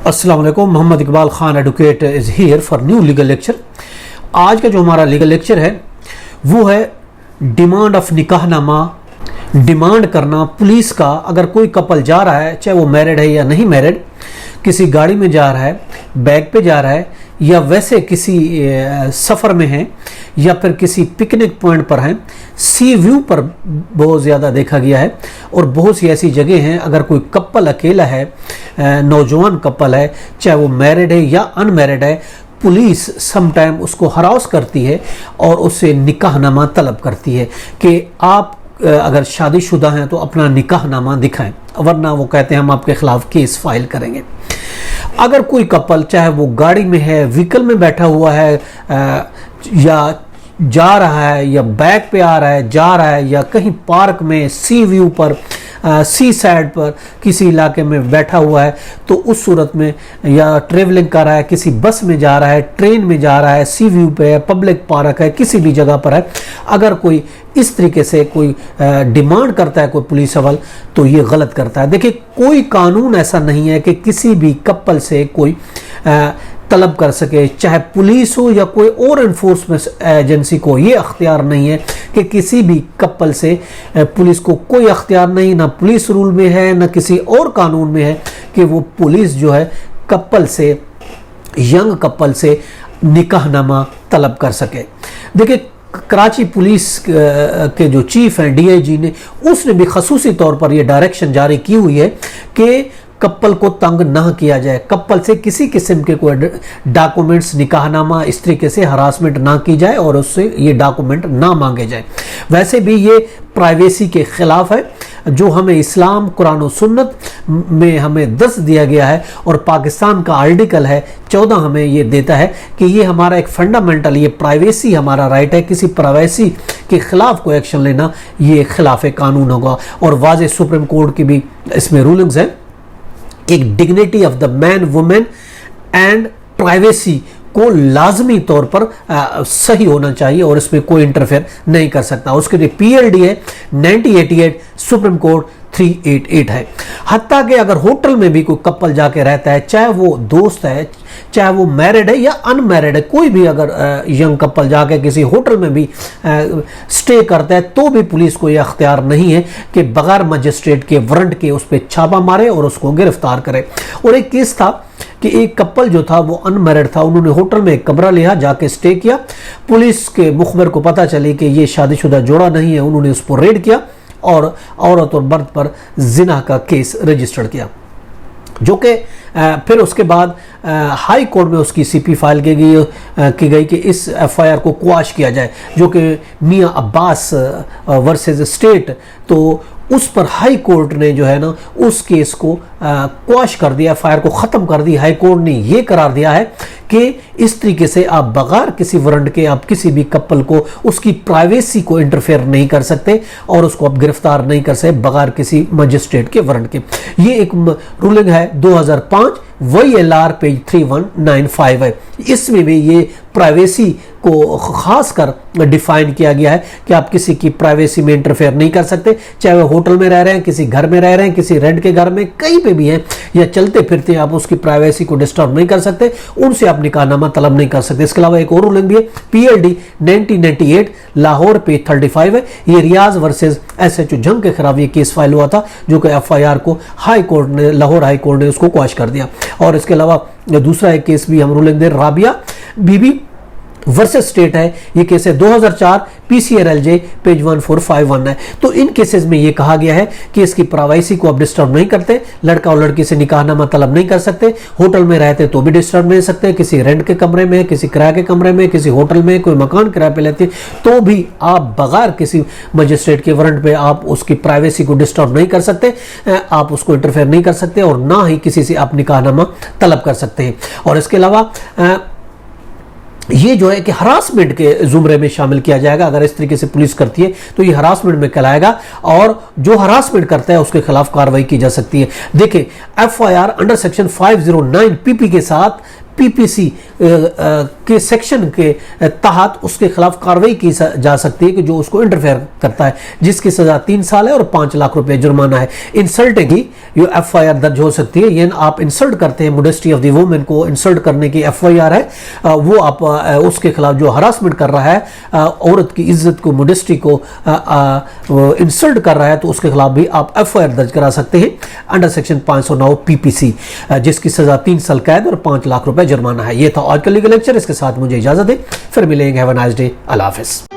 अस्सलाम वालेकुम। Mohammad Iqbal Khan advocate is here for new legal lecture. आज का जो हमारा लीगल लेक्चर है वो है डिमांड ऑफ निकाहनामा। डिमांड करना पुलिस का, अगर कोई कपल जा रहा है, चाहे वो मैरिड है या नहीं मैरिड, किसी गाड़ी में जा रहा है, बैग पे जा रहा है, या वैसे किसी सफ़र में है, या फिर किसी पिकनिक पॉइंट पर हैं, सी व्यू पर बहुत ज़्यादा देखा गया है। और बहुत सी ऐसी जगह हैं, अगर कोई कपल अकेला है, नौजवान कपल है, चाहे वो मैरिड है या अनमैरिड है, पुलिस समटाइम उसको हरास करती है और उससे निकाहनामा तलब करती है कि आप अगर शादीशुदा हैं तो अपना निकाहनामा दिखाएं, वरना वो कहते हैं हम आपके खिलाफ केस फाइल करेंगे। अगर कोई कपल, चाहे वो गाड़ी में है, व्हीकल में बैठा हुआ है, या जा रहा है, या बैग पे आ रहा है, जा रहा है, या कहीं पार्क में सी व्यू पर, सी साइड पर किसी इलाके में बैठा हुआ है, तो उस सूरत में, या ट्रेवलिंग कर रहा है, किसी बस में जा रहा है, ट्रेन में जा रहा है, सी व्यू पे है, पब्लिक पार्क है, किसी भी जगह पर है, अगर कोई इस तरीके से कोई डिमांड करता है कोई पुलिस अवल, तो ये गलत करता है। देखिए, कोई कानून ऐसा नहीं है कि किसी भी कपल से कोई तलब कर सके, चाहे पुलिस हो या कोई और एनफोर्समेंट एजेंसी को ये अख्तियार नहीं है कि किसी भी कपल से, पुलिस को कोई अख्तियार नहीं, ना पुलिस रूल में है ना किसी और कानून में है कि वो पुलिस जो है कपल से, यंग कपल से निकाहनामा तलब कर सके। देखिए, कराची पुलिस के जो चीफ हैं डीआईजी ने, उसने भी खसूसी तौर पर यह डायरेक्शन जारी की हुई है कि कपल को तंग ना किया जाए, कपल से किसी किस्म के कोई डॉक्यूमेंट्स, निकाहनामा इस तरीके से हरासमेंट ना की जाए और उससे ये डॉक्यूमेंट ना मांगे जाए। वैसे भी ये प्राइवेसी के खिलाफ है, जो हमें इस्लाम, कुरान और सुन्नत में हमें दस दिया गया है, और पाकिस्तान का आर्टिकल है 14 हमें ये देता है कि ये हमारा एक फंडामेंटल, ये प्राइवेसी हमारा राइट है। किसी प्राइवेसी के खिलाफ कोई एक्शन लेना ये खिलाफ कानून होगा। और वाज़े सुप्रीम कोर्ट की भी इसमें रूलिंग्स हैं। एक dignity of the man, women and privacy को लाजमी तौर पर सही होना चाहिए और इसमें कोई इंटरफेयर नहीं कर सकता। उसके लिए पीएलडी है 1988, सुप्रीम कोर्ट 388 है। हत्ता कि अगर होटल में भी कोई कपल जाके रहता है, चाहे वो दोस्त है, चाहे वो मैरिड है या अनमैरिड है, कोई भी अगर यंग कपल जाके किसी होटल में भी स्टे करता है, तो भी पुलिस को यह अख्तियार नहीं है कि बगैर मजिस्ट्रेट के वारंट के उस पर छापा मारे और उसको गिरफ्तार करे। और एक केस था कि एक कपल जो था वो अनमैरिड था, उन्होंने होटल में एक कमरा लिया, जाके स्टे किया। पुलिस के मुखबिर को पता चली कि ये शादीशुदा जोड़ा नहीं है, उन्होंने उस पर रेड किया और औरत और मर्द पर जिना का केस रजिस्टर किया, जो कि फिर उसके बाद हाई कोर्ट में उसकी सीपी फाइल की गई कि इस एफआईआर को क्वाश किया जाए, जो कि मियां अब्बास वर्सेस स्टेट। तो उस पर हाई कोर्ट ने जो है ना उस केस को क्वाश कर दिया, एफआईआर को ख़त्म कर दी। हाई कोर्ट ने ये करार दिया है कि इस तरीके से आप बगैर किसी वारंट के आप किसी भी कपल को, उसकी प्राइवेसी को इंटरफेयर नहीं कर सकते और उसको आप गिरफ्तार नहीं कर सकते बगैर किसी मजिस्ट्रेट के वारंट के। ये एक रूलिंग है 2005, वही एलआर पेज 3195 है। इसमें भी ये प्राइवेसी को खास कर डिफाइन किया गया है कि आप किसी की प्राइवेसी में इंटरफेयर नहीं कर सकते, चाहे वो होटल में रह रहे हैं, किसी घर में रह रहे हैं, किसी रेंट के घर में, कहीं पे भी हैं, या चलते फिरते आप उसकी प्राइवेसी को डिस्टर्ब नहीं कर सकते, उनसे आप निकाहनामा तलब नहीं कर सकते। इसके अलावा एक और रूलिंग भी है पीएलडी 1998, लाहौर पेज 35 है। ये रियाज वर्सेस एसएचओ जंग के खिलाफ ये केस फाइल हुआ था, जो कि एफआईआर को हाई कोर्ट ने, लाहौर हाई कोर्ट ने उसको क्वाश कर दिया। और इसके अलावा दूसरा एक केस भी हम रूलिंग दे, राबिया बीबी वर्सेस स्टेट है। ये केस है 2004, पीसीआरएलजे पेज 1451 है। तो इन केसेस में ये कहा गया है कि इसकी प्राइवेसी को आप डिस्टर्ब नहीं करते, लड़का और लड़की से निकाहनामा तलब नहीं कर सकते, होटल में रहते तो भी डिस्टर्ब नहीं सकते, किसी रेंट के कमरे में, किसी किराए के कमरे में, किसी होटल में, कोई मकान किराए पे लेते तो भी आप बगैर किसी मजिस्ट्रेट के वारंट पे आप उसकी प्राइवेसी को डिस्टर्ब नहीं कर सकते, आप उसको इंटरफेयर नहीं कर सकते और ना ही किसी से आप निकाहनामा तलब कर सकते हैं। और इसके अलावा ये जो है कि हरासमेंट के जुमरे में शामिल किया जाएगा। अगर इस तरीके से पुलिस करती है तो ये हरासमेंट में कहलाएगा और जो हरासमेंट करता है उसके खिलाफ कार्रवाई की जा सकती है। देखिए, एफआईआर अंडर सेक्शन 509 पीपी के साथ पीपीसी के सेक्शन के तहत उसके खिलाफ कार्रवाई की जा सकती है कि जो उसको इंटरफेयर करता है, जिसकी सजा 3 साल है और 5 लाख रुपए जुर्माना है। इंसल्टिंग की जो एफआईआर दर्ज हो सकती है, यानी आप इंसल्ट करते हैं मोडेस्टी ऑफ द वुमेन को, इंसल्ट करने की एफआईआर है, वो आप उसके खिलाफ जो हरासमेंट कर रहा है, औरत की इज्जत को, मोडेस्टी को इंसल्ट कर रहा है, तो उसके खिलाफ भी आप एफआईआर दर्ज करा सकते हैं अंडर सेक्शन 509 पीपीसी, जिसकी सजा 3 साल कैद और 5 लाख रुपए जुर्माना है। ये था आज का लीगल लेक्चर। इसके साथ मुझे इजाजत है, फिर मिलेंगे। Have a nice day. Allah हाफिज़।